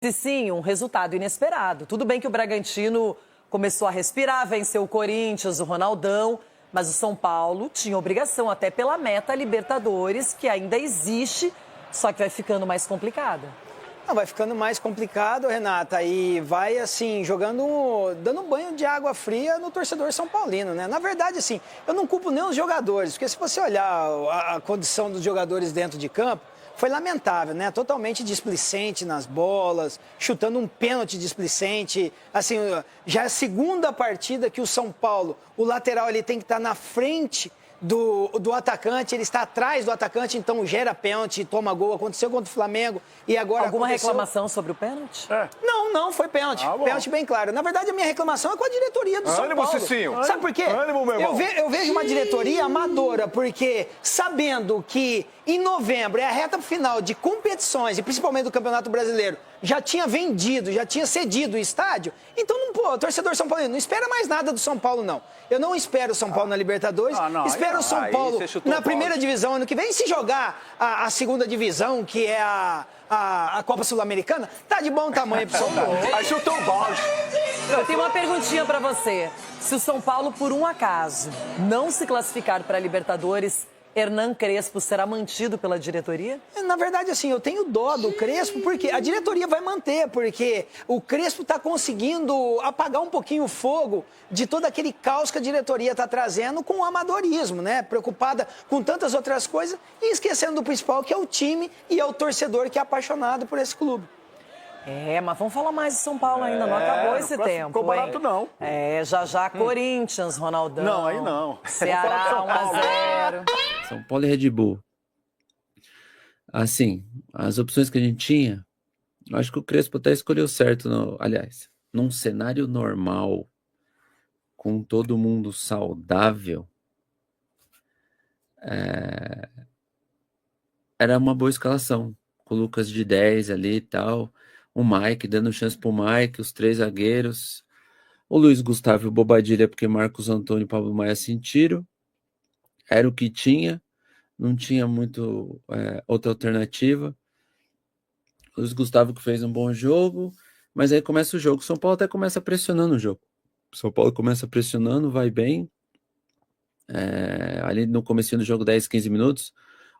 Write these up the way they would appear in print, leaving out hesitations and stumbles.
E sim, um resultado inesperado. Tudo bem que o Bragantino começou a respirar, venceu o Corinthians, o Ronaldão, mas o São Paulo tinha obrigação, até pela meta Libertadores, que ainda existe, só que vai ficando mais complicada. Não, vai ficando mais complicado, Renata, e vai assim, dando um banho de água fria no torcedor são paulino, né? Na verdade, assim, eu não culpo nem os jogadores, porque se você olhar a condição dos jogadores dentro de campo, foi lamentável, né? Totalmente displicente nas bolas, chutando um pênalti displicente. Assim, já é a segunda partida que o São Paulo, o lateral, ele tem que estar na frente do atacante, ele está atrás do atacante, então gera pênalti, toma gol. Aconteceu contra o Flamengo e agora Alguma aconteceu... reclamação sobre o pênalti? Não, foi pênalti. Pênalti bem claro. Na verdade, a minha reclamação é com a diretoria do São Paulo. Cicinho. Sabe por quê? Ânimo, meu irmão. Eu vejo uma diretoria amadora, porque sabendo que em novembro é a reta final de competições, e principalmente do Campeonato Brasileiro, já tinha vendido, já tinha cedido o estádio, então, o torcedor São Paulo não espera mais nada do São Paulo, não. Eu não espero o São Paulo na Libertadores, espero o São Paulo na primeira divisão ano que vem. Se jogar a segunda divisão, que é a Copa Sul-Americana, tá de bom tamanho pro São Paulo. Aí chutou o balde. Eu tenho uma perguntinha pra você. Se o São Paulo, por um acaso, não se classificar para a Libertadores, Hernan Crespo será mantido pela diretoria? Na verdade, assim, eu tenho dó do Crespo, porque a diretoria vai manter, porque o Crespo está conseguindo apagar um pouquinho o fogo de todo aquele caos que a diretoria está trazendo com o amadorismo, né? Preocupada com tantas outras coisas e esquecendo do principal, que é o time e é o torcedor que é apaixonado por esse clube. Mas vamos falar mais de São Paulo ainda, não acabou esse tempo. Ficou barato, não. Já Corinthians, Ronaldão. Não, aí não. Ceará 1-0. São Paulo e Red Bull. Assim, as opções que a gente tinha, eu acho que o Crespo até escolheu certo, aliás, num cenário normal, com todo mundo saudável, era uma boa escalação, com o Lucas de 10 ali e tal, o Mike dando chance pro Mike, os 3 zagueiros, o Luiz Gustavo e o Bobadilha, porque Marcos Antônio e Pablo Maia sentiram, era o que tinha, não tinha muito outra alternativa. O Luiz Gustavo que fez um bom jogo, mas aí começa o jogo, o São Paulo até começa pressionando o jogo, o São Paulo começa pressionando, vai bem, ali no comecinho do jogo, 10, 15 minutos,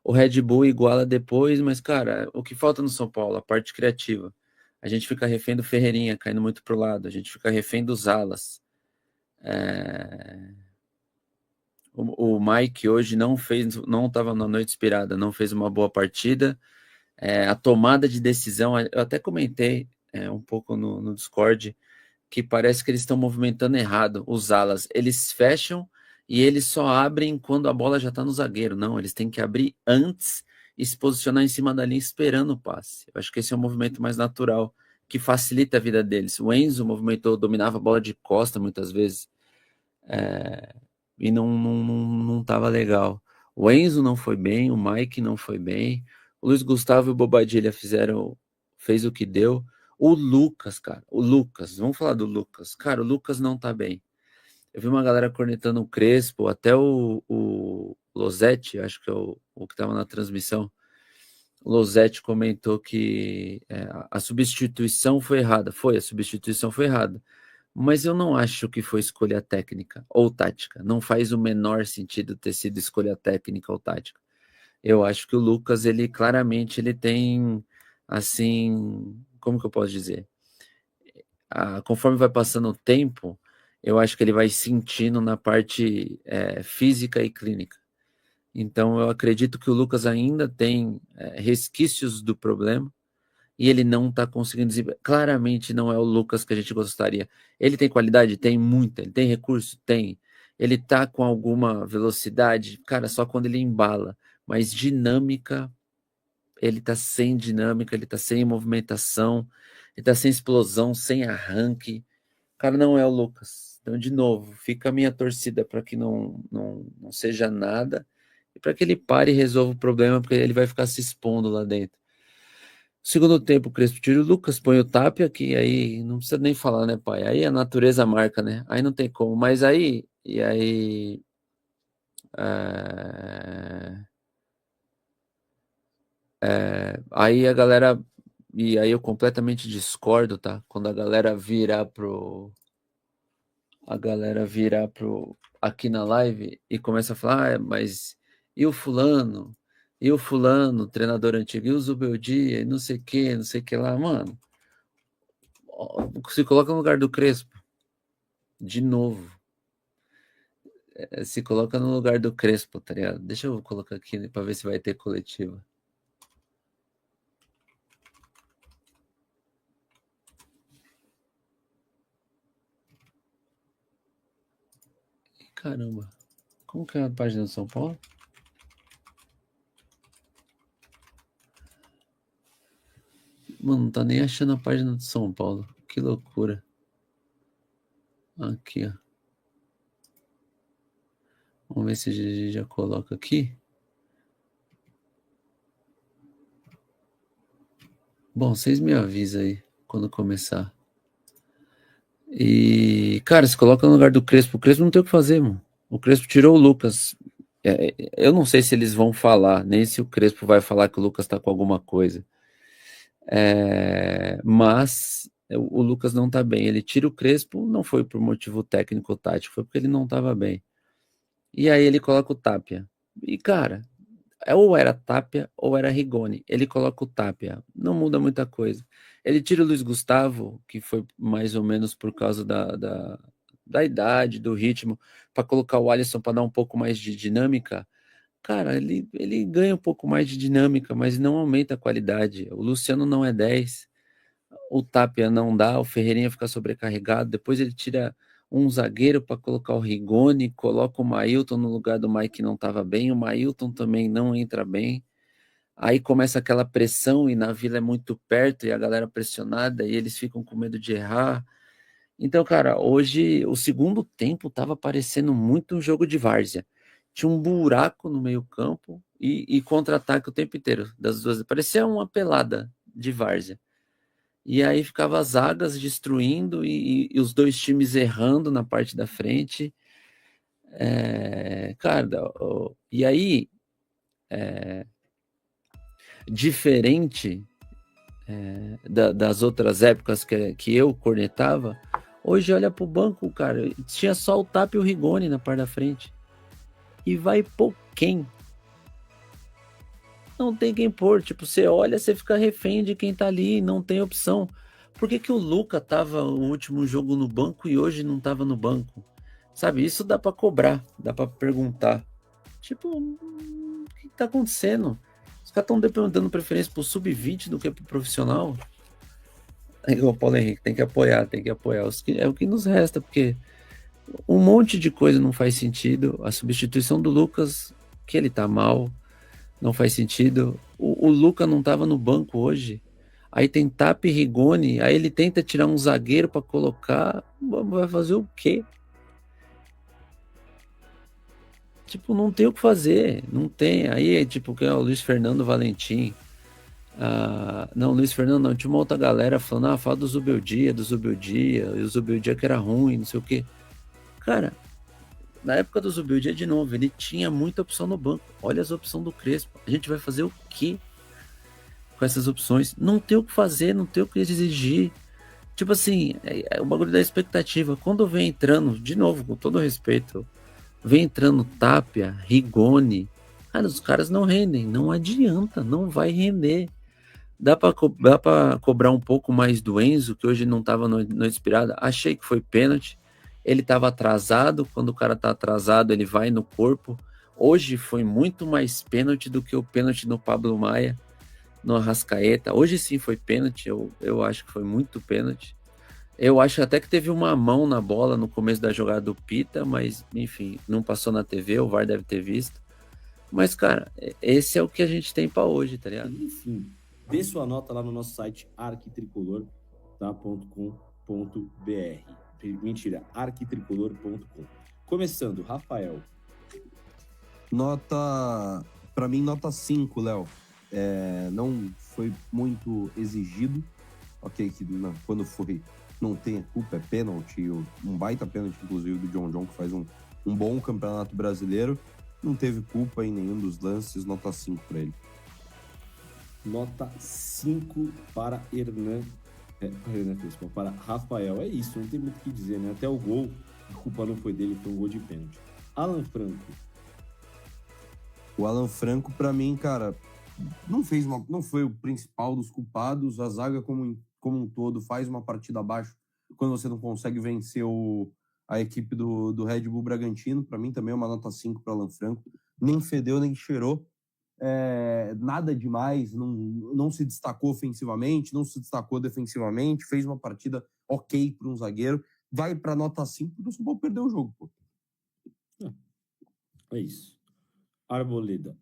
o Red Bull iguala depois, mas, cara, o que falta no São Paulo? A parte criativa. A gente fica refém do Ferreirinha, caindo muito pro lado. A gente fica refém dos alas. O Mike hoje não estava na noite inspirada, não fez uma boa partida. A tomada de decisão, eu até comentei um pouco no Discord, que parece que eles estão movimentando errado os alas. Eles fecham e eles só abrem quando a bola já está no zagueiro. Não, eles têm que abrir antes e se posicionar em cima da linha esperando o passe. Eu acho que esse é um movimento mais natural, que facilita a vida deles. O Enzo movimentou, dominava a bola de costa muitas vezes, e não estava legal. O Enzo não foi bem, o Mike não foi bem, o Luiz Gustavo e o Bobadilha fez o que deu. O Lucas, cara, vamos falar do Lucas. Cara, o Lucas não tá bem. Eu vi uma galera cornetando o Crespo, até o Losetti, acho que é o que estava na transmissão. O Losetti comentou que a substituição foi errada. A substituição foi errada. Mas eu não acho que foi escolha técnica ou tática. Não faz o menor sentido ter sido escolha técnica ou tática. Eu acho que o Lucas, ele claramente ele tem, assim, como que eu posso dizer? Conforme vai passando o tempo, eu acho que ele vai sentindo na parte física e clínica. Então, eu acredito que o Lucas ainda tem resquícios do problema e ele não está conseguindo claramente não é o Lucas que a gente gostaria. Ele tem qualidade? Tem muita. Ele tem recurso? Tem. Ele tá com alguma velocidade? Cara, só quando ele embala. Mas dinâmica, ele tá sem dinâmica, ele tá sem movimentação, ele tá sem explosão, sem arranque. Cara, não é o Lucas. Então, de novo, fica a minha torcida para que não seja nada e para que ele pare e resolva o problema, porque ele vai ficar se expondo lá dentro. Segundo tempo, o Crespo tira o Lucas, põe o Tapia, que aí não precisa nem falar, né, pai? Aí a natureza marca, né? Aí não tem como. Mas aí, aí a galera e aí eu completamente discordo, tá? Quando a galera virar aqui na live e começa a falar, mas e o fulano? E o fulano, treinador antigo, e o Zubeldia, e não sei o que lá, mano. Se coloca no lugar do Crespo. De novo. Se coloca no lugar do Crespo, tá ligado? Deixa eu colocar aqui pra ver se vai ter coletiva. Caramba. Como que é a página do São Paulo? Mano, não tá nem achando a página do São Paulo. Que loucura. Aqui, ó. Vamos ver se a gente já coloca aqui. Bom, vocês me avisam aí quando começar. E, cara, se coloca no lugar do Crespo. O Crespo não tem o que fazer, mano. O Crespo tirou o Lucas. Eu não sei se eles vão falar, nem se o Crespo vai falar que o Lucas tá com alguma coisa. Mas o Lucas não tá bem. Ele tira o Crespo, não foi por motivo técnico ou tático, foi porque ele não tava bem. E aí ele coloca o Tapia. E, cara, ou era Tapia ou era Rigoni. Ele coloca o Tapia. Não muda muita coisa. Ele tira o Luiz Gustavo, que foi mais ou menos por causa da idade, do ritmo, para colocar o Alisson para dar um pouco mais de dinâmica. Cara, ele ganha um pouco mais de dinâmica, mas não aumenta a qualidade. O Luciano não é 10, o Tapia não dá, o Ferreirinha fica sobrecarregado, depois ele tira um zagueiro para colocar o Rigoni, coloca o Mailton no lugar do Mike que não estava bem, o Mailton também não entra bem. Aí começa aquela pressão e na Vila é muito perto e a galera pressionada e eles ficam com medo de errar. Então, cara, hoje o segundo tempo tava parecendo muito um jogo de várzea. Tinha um buraco no meio-campo e contra-ataque o tempo inteiro das duas. Parecia uma pelada de várzea. E aí ficava as zagas destruindo e os dois times errando na parte da frente. Cara, e aí, diferente das outras épocas que eu cornetava, hoje olha pro banco, cara, tinha só o Tapia e o Rigoni na parte da frente. E vai pôr quem? Não tem quem pôr. Tipo, você olha, você fica refém de quem tá ali, não tem opção. Por que que o Luca tava o último jogo no banco e hoje não tava no banco? Sabe, isso dá pra cobrar, dá pra perguntar. Tipo, o que tá acontecendo? Os caras estão dando preferência pro sub-20 do que pro profissional. É igual o Paulo Henrique, tem que apoiar. É o que nos resta, porque um monte de coisa não faz sentido. A substituição do Lucas, que ele tá mal, não faz sentido. O Lucas não tava no banco hoje. Aí tem Tapia e Rigoni, aí ele tenta tirar um zagueiro para colocar. Vai fazer o quê? Tipo, não tem o que fazer. Não tem. Aí, tipo, que é o Luiz Fernando Valentim. Não, Luiz Fernando não. Tinha uma outra galera falando, fala do Zubeldia. E o Zubeldia que era ruim, não sei o quê. Cara, na época do Zubeldia, de novo, ele tinha muita opção no banco. Olha as opções do Crespo. A gente vai fazer o quê com essas opções? Não tem o que fazer, não tem o que exigir. Tipo assim, é o bagulho da expectativa. Quando vem entrando, de novo, com todo respeito, vem entrando Tapia, Rigoni, cara, os caras não rendem. Não adianta, não vai render. Dá pra cobrar um pouco mais do Enzo, que hoje não tava no inspirado. Achei que foi pênalti. Ele estava atrasado, quando o cara tá atrasado, ele vai no corpo. Hoje foi muito mais pênalti do que o pênalti no Pablo Maia, no Arrascaeta. Hoje sim foi pênalti, eu acho que foi muito pênalti. Eu acho até que teve uma mão na bola no começo da jogada do Pita, mas enfim, não passou na TV, o VAR deve ter visto. Mas, cara, esse é o que a gente tem para hoje, tá ligado? Enfim, dê sua nota lá no nosso site arquitricolor.com.br. Mentira, arquitricolor.com. Começando, Rafael. Pra mim, nota 5, Léo. Não foi muito exigido. Ok, que quando foi, não tem culpa, é pênalti. Um baita pênalti, inclusive, do John, que faz um bom campeonato brasileiro. Não teve culpa em nenhum dos lances, nota 5 pra ele. Nota 5 para Hernan Crespo, para Rafael. É isso, não tem muito o que dizer, né? Até o gol, a culpa não foi dele, foi um gol de pênalti. Alan Franco. O Alan Franco, pra mim, cara, não foi o principal dos culpados. A zaga como um todo faz uma partida abaixo quando você não consegue vencer a equipe do Red Bull Bragantino. Pra mim também é uma nota 5 para Alan Franco. Nem fedeu, nem cheirou. Nada demais, não se destacou ofensivamente, não se destacou defensivamente, fez uma partida ok para um zagueiro. Vai para nota 5 porque o São Paulo perdeu o jogo, pô. É isso. Arboleda.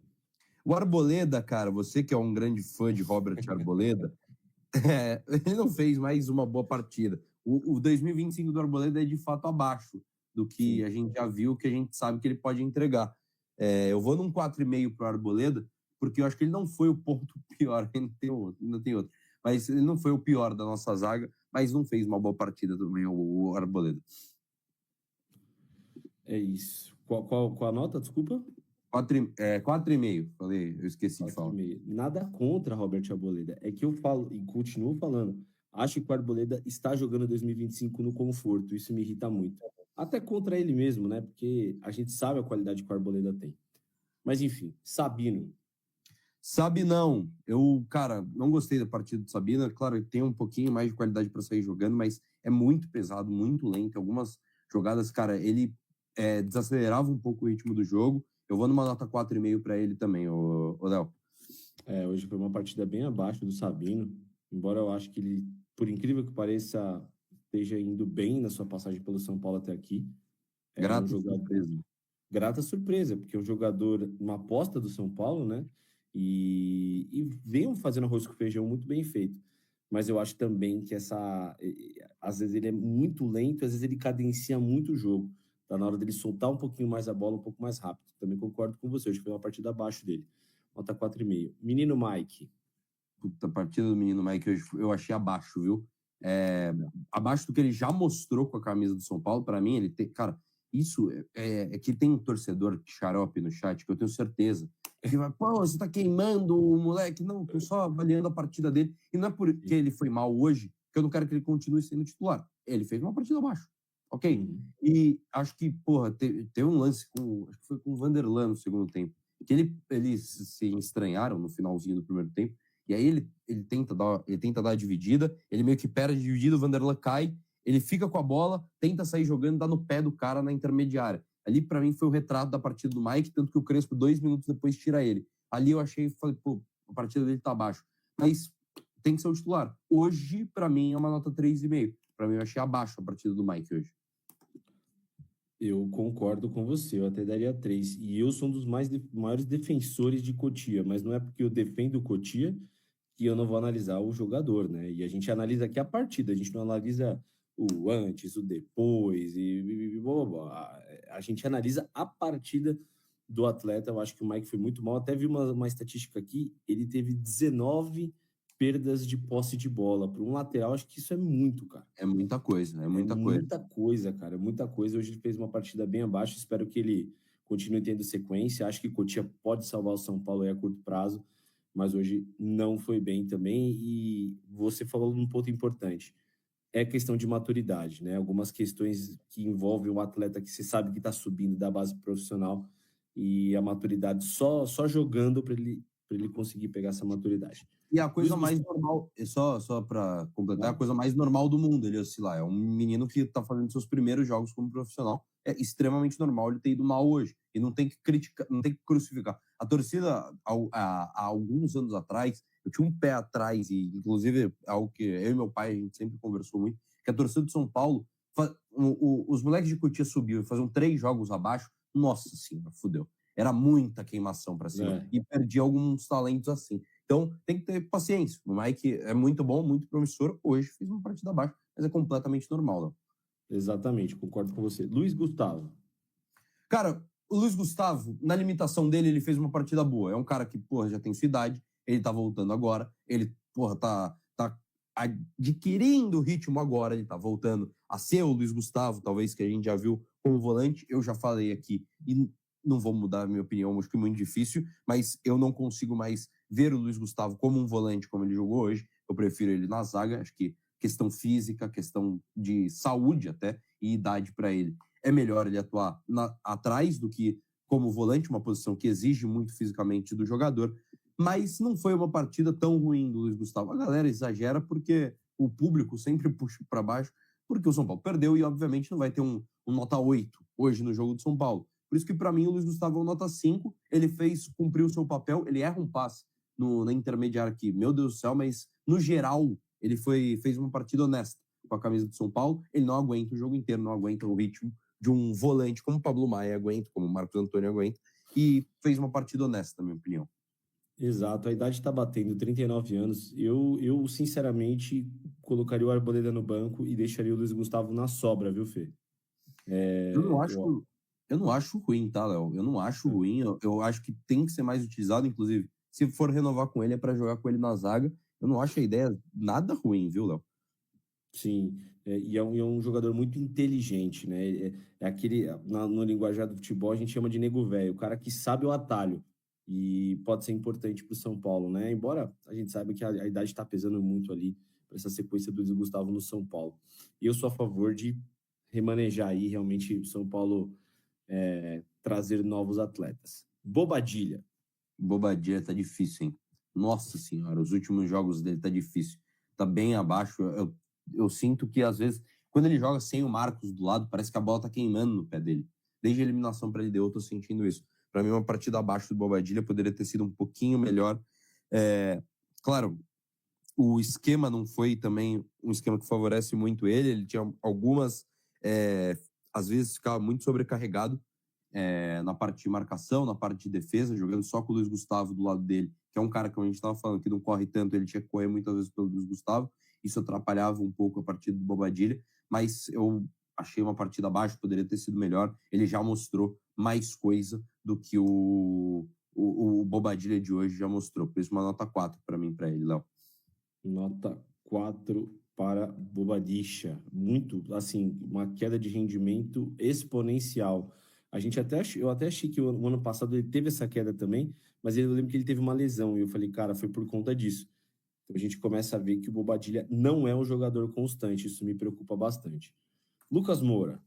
O Arboleda, cara, você que é um grande fã de Robert Arboleda, ele não fez mais uma boa partida. O 2025 do Arboleda é de fato abaixo do que a gente já viu, que a gente sabe que ele pode entregar. Eu vou num 4,5 para o Arboleda, porque eu acho que ele não foi o ponto pior, ainda tem outro. Mas ele não foi o pior da nossa zaga, mas não fez uma boa partida também o Arboleda. É isso. Qual a nota, desculpa? 4,5, falei, eu esqueci de falar. 4,5. Nada contra Robert Arboleda. É que eu falo e continuo falando. Acho que o Arboleda está jogando 2025 no conforto. Isso me irrita muito. Até contra ele mesmo, né? Porque a gente sabe a qualidade que o Arboleda tem. Mas enfim, Sabino. Sabinão, cara, não gostei da partida do Sabino. Claro, ele tem um pouquinho mais de qualidade para sair jogando, mas é muito pesado, muito lento. Algumas jogadas, cara, ele desacelerava um pouco o ritmo do jogo. Eu vou numa nota 4,5 para ele também, o Léo. Hoje foi uma partida bem abaixo do Sabino, embora eu acho que ele, por incrível que pareça, esteja indo bem na sua passagem pelo São Paulo até aqui. Grata surpresa, porque é um jogador, uma aposta do São Paulo, né? E vem fazendo arroz com feijão muito bem feito. Mas eu acho também que às vezes ele é muito lento, às vezes ele cadencia muito o jogo. Tá na hora dele soltar um pouquinho mais a bola, um pouco mais rápido. Também concordo com você, acho que foi uma partida abaixo dele. Nota 4,5. Menino Mike. Puta, a partida do menino Mike eu achei abaixo, viu? Abaixo do que ele já mostrou com a camisa do São Paulo. Para mim, ele tem... Cara, isso é que tem um torcedor xarope no chat, que eu tenho certeza. Ele vai, pô, você tá queimando o moleque. Não, tô só avaliando a partida dele. E não é porque ele foi mal hoje que eu não quero que ele continue sendo titular. Ele fez uma partida abaixo. Ok? E acho que, porra, teve um lance acho que foi com o Vanderlan no segundo tempo, que eles se estranharam no finalzinho do primeiro tempo, e aí ele tenta dar a dividida, ele meio que perde a dividida, o Vanderlan cai, ele fica com a bola, tenta sair jogando, dá no pé do cara na intermediária. Ali, pra mim, foi o retrato da partida do Mike, tanto que o Crespo, 2 minutos depois, tira ele. Ali eu falei, pô, a partida dele tá abaixo. Mas tem que ser o titular. Hoje, pra mim, é uma nota 3,5. Pra mim, eu achei abaixo a partida do Mike hoje. Eu concordo com você, eu até daria 3. E eu sou um dos maiores defensores de Cotia, mas não é porque eu defendo o Cotia que eu não vou analisar o jogador, né? E a gente analisa aqui a partida, a gente não analisa o antes, o depois, e blá, blá, blá. A gente analisa a partida do atleta. Eu acho que o Mike foi muito mal. Até vi uma estatística aqui, ele teve 19 perdas de posse de bola. Para um lateral, acho que isso é muito, cara. É muita coisa, é muita coisa. Muita coisa, cara, é muita coisa. Hoje ele fez uma partida bem abaixo, espero que ele continue tendo sequência. Acho que Cotia pode salvar o São Paulo aí a curto prazo, mas hoje não foi bem também. E você falou num ponto importante, é questão de maturidade, né? Algumas questões que envolvem um atleta que você sabe que está subindo da base profissional, e a maturidade só jogando para ele conseguir pegar essa maturidade. E a coisa mais normal, só para completar, a coisa mais normal do mundo ele oscilar. É um menino que está fazendo seus primeiros jogos como profissional. É extremamente normal ele ter ido mal hoje. E não tem que criticar, não tem que crucificar. A torcida, há alguns anos atrás, eu tinha um pé atrás, e inclusive algo que eu e meu pai, a gente sempre conversou muito, que a torcida de São Paulo, os moleques de Cotia subiam e faziam 3 jogos abaixo, nossa senhora, fudeu. Era muita queimação para cima. E perdi alguns talentos assim. Então, tem que ter paciência. O Mike é muito bom, muito promissor. Hoje fez uma partida abaixo, mas é completamente normal, não? Exatamente, concordo com você. Luiz Gustavo. Cara, o Luiz Gustavo, na limitação dele, ele fez uma partida boa. É um cara que, porra, já tem sua idade. Ele tá voltando agora. Ele, porra, tá adquirindo ritmo agora. Ele tá voltando a ser o Luiz Gustavo, talvez, que a gente já viu como volante. Eu já falei aqui, e não vou mudar a minha opinião, acho que é muito difícil, mas eu não consigo mais ver o Luiz Gustavo como um volante, como ele jogou hoje. Eu prefiro ele na zaga. Acho que questão física, questão de saúde até, e idade para ele. É melhor ele atuar atrás do que como volante, uma posição que exige muito fisicamente do jogador. Mas não foi uma partida tão ruim do Luiz Gustavo. A galera exagera porque o público sempre puxa para baixo, porque o São Paulo perdeu e, obviamente, não vai ter um nota 8 hoje no jogo do São Paulo. Por isso que, para mim, o Luiz Gustavo é um nota 5. Ele cumpriu o seu papel, ele erra um passe na intermediária aqui. Meu Deus do céu, mas, no geral, ele fez uma partida honesta com a camisa do São Paulo. Ele não aguenta o jogo inteiro, não aguenta o ritmo de um volante como o Pablo Maia aguenta, como o Marcos Antônio aguenta, e fez uma partida honesta, na minha opinião. Exato, a idade está batendo, 39 anos. Eu, sinceramente, colocaria o Arboleda no banco e deixaria o Luiz Gustavo na sobra, viu, Fê? Eu não acho ruim, tá, Léo? Eu não acho ruim. Eu acho que tem que ser mais utilizado, inclusive. Se for renovar com ele, é para jogar com ele na zaga. Eu não acho a ideia nada ruim, viu, Léo? Sim, e é um jogador muito inteligente, né? É aquele, no linguajar do futebol, a gente chama de nego velho, o cara que sabe o atalho. E pode ser importante para o São Paulo, né? Embora a gente saiba que a idade está pesando muito ali para essa sequência do Luiz Gustavo no São Paulo. E eu sou a favor de remanejar aí realmente o São Paulo trazer novos atletas. Bobadilha Tá difícil, hein? Nossa senhora, os últimos jogos dele tá difícil. Tá bem abaixo. Eu sinto que, às vezes, quando ele joga sem o Marcos do lado, parece que a bola tá queimando no pé dele. Desde a eliminação para ele deu, eu tô sentindo isso. Para mim, uma partida abaixo do Bobadilha poderia ter sido um pouquinho melhor. Claro, o esquema não foi também um esquema que favorece muito ele. Ele tinha algumas... às vezes ficava muito sobrecarregado na parte de marcação, na parte de defesa, jogando só com o Luiz Gustavo do lado dele, que é um cara que a gente estava falando que não corre tanto, ele tinha que correr muitas vezes pelo Luiz Gustavo. Isso atrapalhava um pouco a partida do Bobadilha, mas eu achei uma partida abaixo, poderia ter sido melhor. Ele já mostrou mais coisa do que o Bobadilha de hoje já mostrou. Por isso, uma nota 4 para mim, para ele, Léo. Nota 4 para Bobadilha. Muito, assim, uma queda de rendimento exponencial. Eu até achei que o ano passado ele teve essa queda também, mas eu lembro que ele teve uma lesão e eu falei, cara, foi por conta disso. Então a gente começa a ver que o Bobadilha não é um jogador constante, isso me preocupa bastante. Lucas Moura.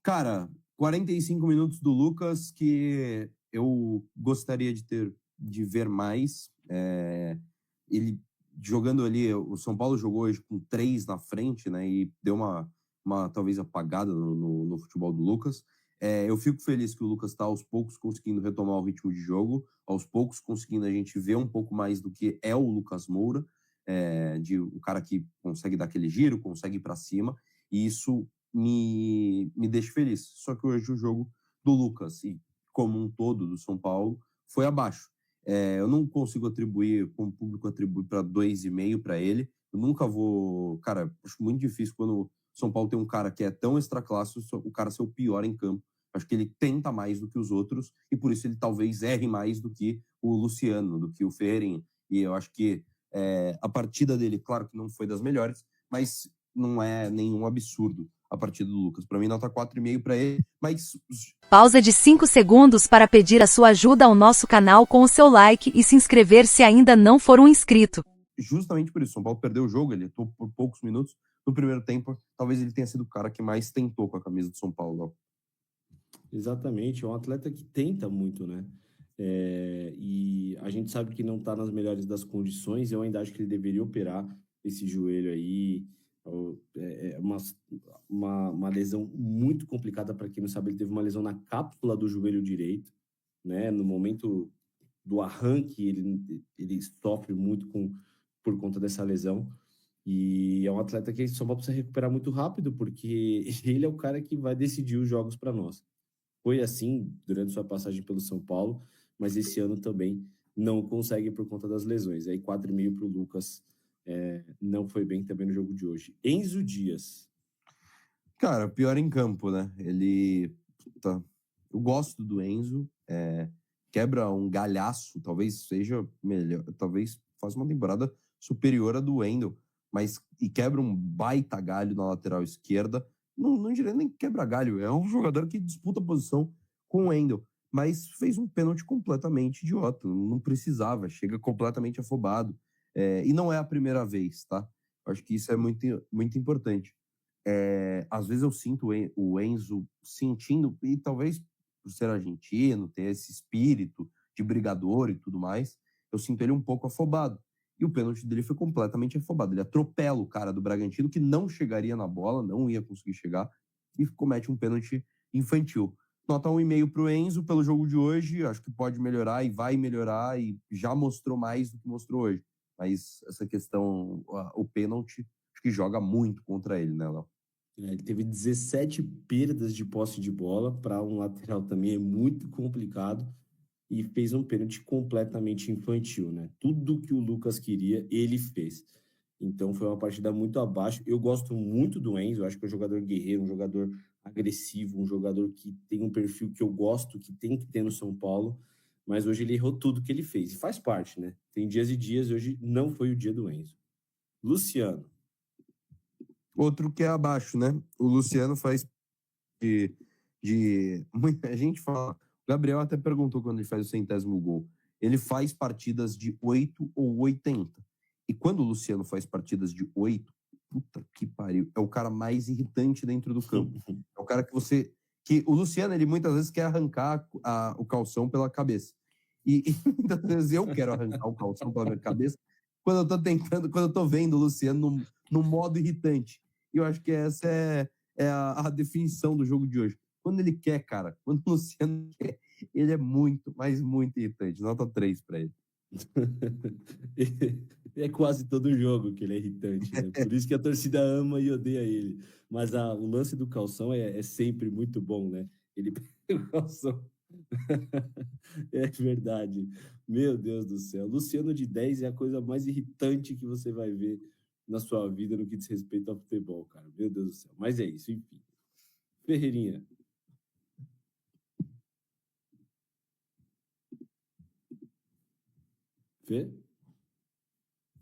Cara, 45 minutos do Lucas que eu gostaria de ver mais. Ele jogando ali, o São Paulo jogou hoje com 3 na frente, né? E deu uma talvez apagada no futebol do Lucas. Eu fico feliz que o Lucas está aos poucos conseguindo retomar o ritmo de jogo, aos poucos conseguindo a gente ver um pouco mais do que é o Lucas Moura, de um cara que consegue dar aquele giro, consegue ir para cima, e isso me deixa feliz. Só que hoje o jogo do Lucas, e como um todo do São Paulo, foi abaixo. Eu não consigo atribuir, como o público atribui, para 2,5 para ele. Eu nunca vou... Cara, acho muito difícil quando o São Paulo tem um cara que é tão extraclasse, o cara ser o pior em campo. Acho que ele tenta mais do que os outros e por isso ele talvez erre mais do que o Luciano, do que o Ferreirinha. E eu acho que a partida dele, claro que não foi das melhores, mas não é nenhum absurdo a partida do Lucas. Para mim, nota 4,5 para ele, mas... Pausa de 5 segundos para pedir a sua ajuda ao nosso canal com o seu like e se inscrever se ainda não for um inscrito. Justamente por isso, o São Paulo perdeu o jogo, ele atuou por poucos minutos no primeiro tempo. Talvez ele tenha sido o cara que mais tentou com a camisa do São Paulo. Exatamente, é um atleta que tenta muito, né? E a gente sabe que não está nas melhores das condições. Eu ainda acho que ele deveria operar esse joelho aí. É uma lesão muito complicada para quem não sabe. Ele teve uma lesão na cápsula do joelho direito, né? No momento do arranque, ele sofre muito por conta dessa lesão. E é um atleta que só precisa recuperar muito rápido, porque ele é o cara que vai decidir os jogos para nós. Foi assim durante sua passagem pelo São Paulo, mas esse ano também não consegue por conta das lesões. Aí 4,5 para o Lucas, não foi bem também no jogo de hoje. Enzo Dias. Cara, pior em campo, né? Eu gosto do Enzo, quebra um galhaço, talvez seja melhor, talvez faça uma temporada superior à do Wendel, e quebra um baita galho na lateral esquerda. Não diria nem quebra galho, é um jogador que disputa a posição com o Wendel. mas fez um pênalti completamente idiota, não precisava, chega completamente afobado. E não é a primeira vez, tá? Acho que isso é muito, muito importante. Às vezes eu sinto o Enzo sentindo, e talvez por ser argentino, ter esse espírito de brigador e tudo mais, eu sinto ele um pouco afobado. E o pênalti dele foi completamente afobado. Ele atropela o cara do Bragantino, que não chegaria na bola, não ia conseguir chegar, e comete um pênalti infantil. Nota 1,5 para o Enzo pelo jogo de hoje. Acho que pode melhorar e vai melhorar, e já mostrou mais do que mostrou hoje. Mas essa questão, o pênalti, acho que joga muito contra ele, né, Léo? Ele teve 17 perdas de posse de bola, para um lateral também é muito complicado, e fez um pênalti completamente infantil, né? Tudo que o Lucas queria, ele fez. Então foi uma partida muito abaixo. Eu gosto muito do Enzo, eu acho que é um jogador guerreiro, um jogador agressivo, um jogador que tem um perfil que eu gosto, que tem que ter no São Paulo, mas hoje ele errou tudo que ele fez, e faz parte, né? Tem dias e dias, hoje não foi o dia do Enzo. Luciano. Outro que é abaixo, né? O Luciano faz muita gente fala. O Gabriel até perguntou quando ele faz o 100º gol. Ele faz partidas de 8 ou 80. E quando o Luciano faz partidas de 8, puta que pariu, é o cara mais irritante dentro do campo. É o cara que o Luciano, ele muitas vezes quer arrancar o calção pela cabeça. E muitas vezes eu quero arrancar o calção pela minha cabeça quando eu tô vendo o Luciano no modo irritante. E eu acho que essa é a definição do jogo de hoje. Quando ele quer, cara, quando o Luciano quer, ele é muito, mas muito irritante. Nota 3 para ele. É quase todo jogo que ele é irritante, né? Por isso que a torcida ama e odeia ele. Mas o lance do calção é sempre muito bom, né? Ele pega o calção. É verdade. Meu Deus do céu. Luciano de 10 é a coisa mais irritante que você vai ver na sua vida no que diz respeito ao futebol, cara. Meu Deus do céu. Mas é isso, enfim. Ferreirinha. Fê?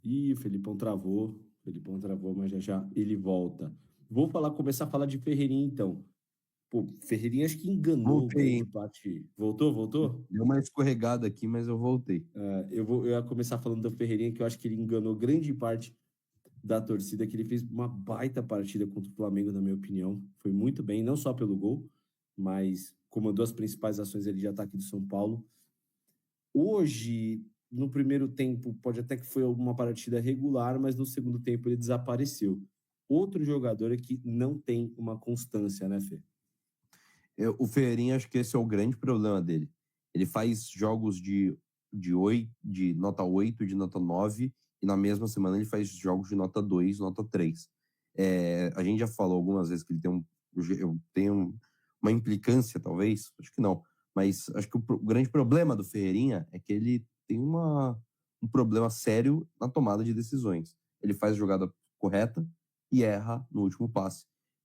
Ih, o Felipão travou. Mas já ele volta. Começar a falar de Ferreirinha, então. Pô, Ferreirinha acho que enganou grande parte. Voltou? Deu uma escorregada aqui, mas eu voltei. Eu ia começar falando do Ferreirinha, que eu acho que ele enganou grande parte da torcida, que ele fez uma baita partida contra o Flamengo, na minha opinião. Foi muito bem, não só pelo gol, mas comandou as principais ações ali de ataque do São Paulo. Hoje, no primeiro tempo, pode até que foi uma partida regular, mas no segundo tempo ele desapareceu. Outro jogador é que não tem uma constância, né, Fê? O Ferreirinha, acho que esse é o grande problema dele. Ele faz jogos de nota 8, de nota 9, e na mesma semana ele faz jogos de nota 2, nota 3. A gente já falou algumas vezes que ele tem uma implicância, talvez, acho que não, mas acho que o grande problema do Ferreirinha é que ele tem um problema sério na tomada de decisões. Ele faz a jogada correta e erra no último passe.